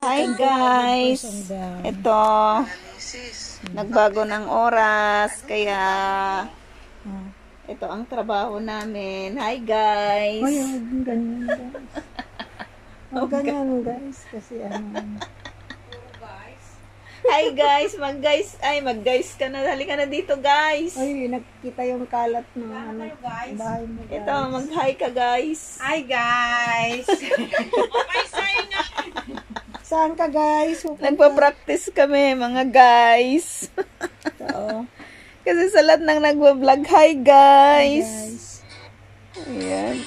Hi guys! Ito, nagbago ng oras, kaya ito ang trabaho namin. Hi guys! Ay, ganyan guys. Ganyan guys, kasi Hi guys! Mag-guys ka na. Halika na dito guys! Ay, nakita yung kalat ng bahay mo guys. Ito, mag-hi ka guys! Hi guys! Saan ka guys? Nagpa-practice kami mga guys. Oo. Kasi sa lahat ng nagwa-vlog, hi guys! Ayan.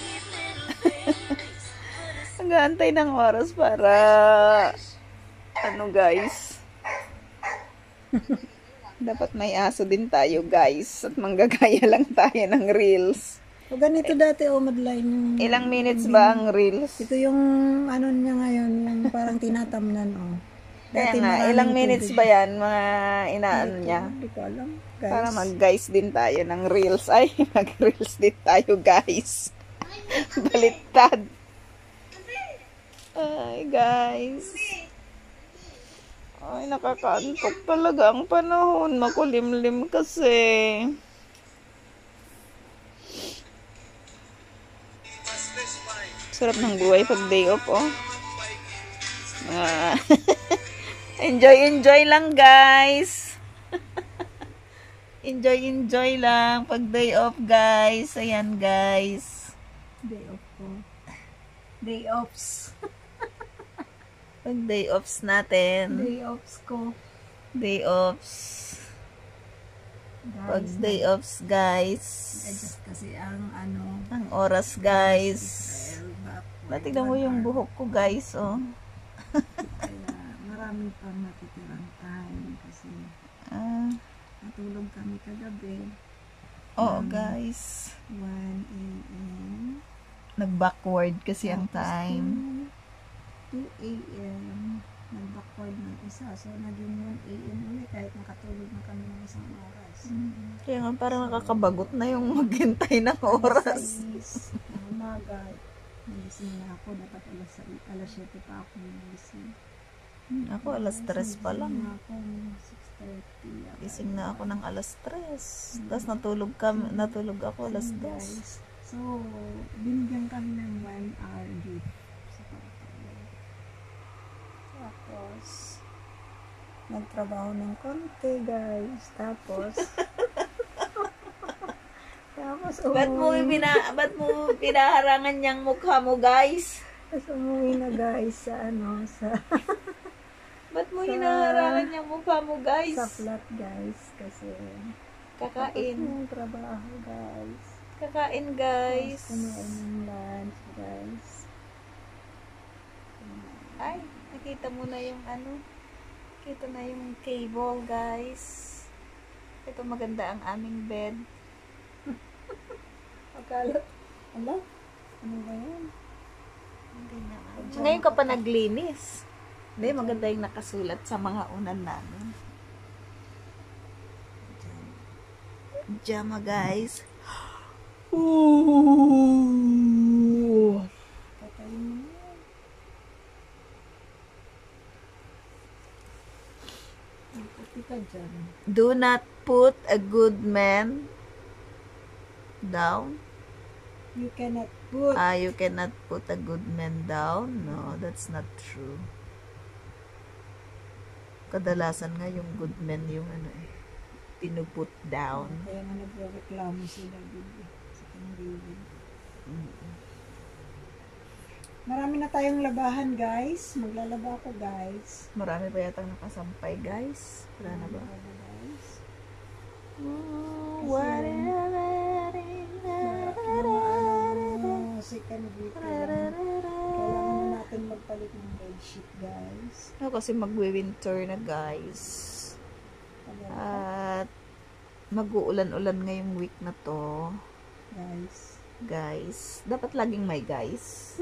Nag-aantay ng oras para guys. Dapat may aso din tayo guys. At manggagaya lang tayo ng reels. O ganito dati madline yung... Ilang minutes ba ang reels? Ito yung niya ngayon, yung parang tinatamnan Kaya Dati nga, ilang minutes ba yan mga inaano niya? Hindi ko alam guys. Para mag-guys din tayo ng reels. Ay, mag-reels din tayo guys. Baliktad. Ay guys. Ay, nakakaantok talaga ang panahon. Makulimlim kasi. Sarap ng buhay pag day off, Enjoy lang, guys. enjoy lang pag day off, guys. Ayan, guys. Day off ko. Day offs. Pag day offs natin. Day offs ko. Day offs. Guys, Pag day offs, guys. Just kasi ang Ang oras, guys. Natignan mo yung buhok ko, guys, Kaya marami pang natitirang time kasi natulog kami kagabi. Oo, guys. 1 a.m. Nag-backward kasi ang time. 2 a.m. Nag-backward ng isa. So, naging 1 a.m. ulit kahit nakatulog na kami ng isang oras. Kaya nga parang nakakabagot na yung maghintay ng oras. Ng umaga, nagising na ako. Dapat alas 7 pa ako nagising. Ako alas 3 pa lang. Nagising na ako 6:30. Gising na ako ng alas 3. Tapos natulog ako alas 2. So, binigyan kami ng 1 hour gift sa pagtulog. Tapos, nagtrabaho ng konti, guys. Tapos, Ba't mo pinaharangan niyang mukha mo, guys? Tapos umuwi na, guys, sa Ba't mo hinaharangan niyang mukha mo, guys? sa flat, guys. Kasi, Kakain. tapos yung trabaho, guys. Kakain, guys. Tapos kumain ng lunch, guys. Ay, nakita mo na yung Nakita na yung cable, guys. Ito maganda ang aming bed. Akala, ano ba yan? Hindi na. Ngayon ka pa naglinis. Hindi, maganda yung nakasulat sa mga unan namin. Pajama, guys. Ooh. Patayin mo yan. Puti ka dyan. Do not put a good man down. You cannot put. You cannot put a good man down. No, that's not true. Kadalasan nga yung good men yung pinuput down. Kaya nga nagreklamo si David. Si King David. Marami na tayong labahan, guys. Maglalaba ako, guys. Marami pa yata nakasampay, guys. Wala na ba? Guys. Second week. Kailangan natin magpalit ng bedsheet, guys. Kasi magwi-winter na, guys. At mag-uulan-ulan ngayong week na to. Guys. Dapat laging may guys.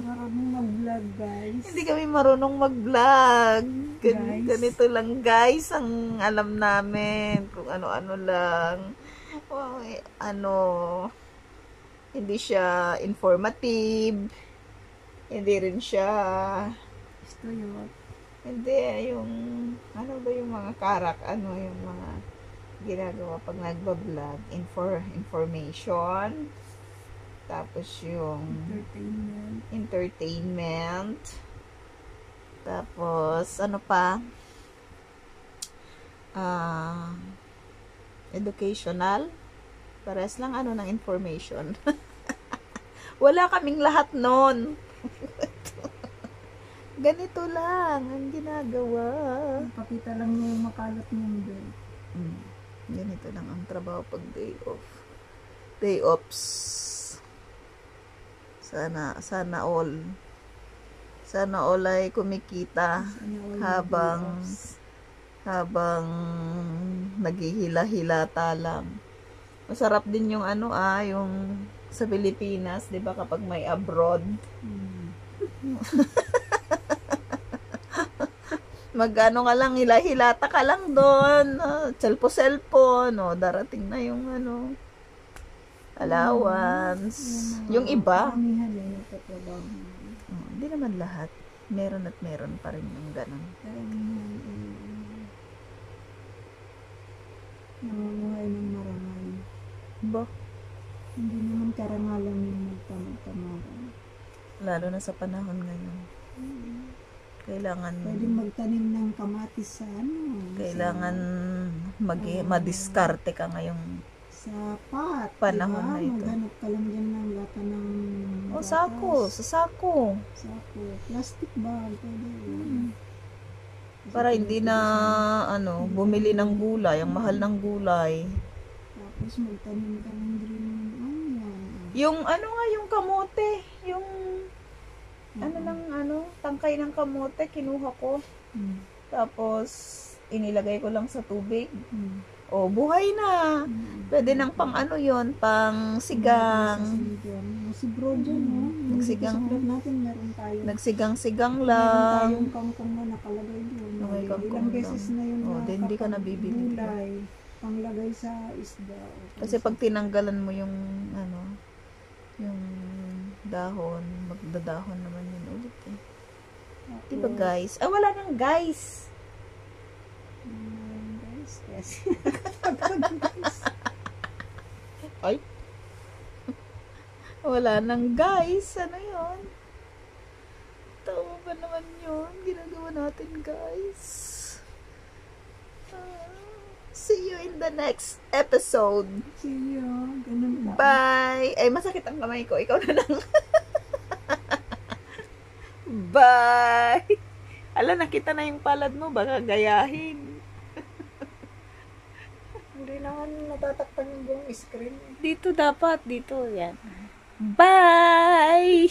Marunong mag-vlog, guys. Hindi kami marunong mag-vlog. Guys. Ganito lang, guys, ang alam namin. Kung ano-ano lang. Hindi siya informative. Hindi rin siya. Istuyot. Hindi, yung, ano ba yung mga yung mga ginagawa pag nagbablog, information, tapos yung entertainment, tapos, ano pa, educational, pares lang ng information. Wala kaming lahat nun. Ganito lang ang ginagawa. Pakita lang niya yung makalat niyang bed. Ganito lang ang trabaho pag day off. Day offs. Sana all ay kumikita habang naghihila-hilata lang. Masarap din yung yung sa Pilipinas, 'di ba, kapag may abroad. Magano ka lang, hila-hilata ka lang doon, cellphone, darating na yung allowance. Yung iba, hindi naman lahat. Meron at meron pa rin yung ganon. Namumuhay ng marangal. Ba? Hindi naman karangalan yung magtamag-tamagan. Lalo na sa panahon ngayon. Kailangan pwede magtanim ng kamatis sa kailangan madiskarte ka ngayong sa pot, panahon na ito. Maghanap ka lang dyan ng lata ng sako. Sako. Plastic bag. Pwede. Para hindi na bumili ng gulay, ang mahal ng gulay. Tapos magtanim ka ng green onion. Yung yung kamote, yung tangkay ng kamote, kinuha ko. Tapos, inilagay ko lang sa tubig. Buhay na. Pwede nang pang pang sigang. Si bro dyan, Nagsigang. natin, meron tayo. Nagsigang-sigang Meron lang. tayong kangkong na nakalagay doon. Okay, Ilang beses na yun hindi ka nabibili. Gulay, panglagay sa isda. Kasi pag tinanggalan mo yung yung dahon, magdadahon naman yun ulit eh. Diba guys? Wala nang guys. Yes. Ay. Wala nang guys. Ano yun? Tawa ba naman yun? Ginagawa natin guys. See you in the next episode. See you. Ganun ba? Bye. Ay, masakit ang kamay ko. Ikaw na lang. Bye. Ala, nakita na yung palad mo. Baka gayahin. Hindi naman natatakpan yung buong screen. Dito dapat. Dito. Yan. Bye.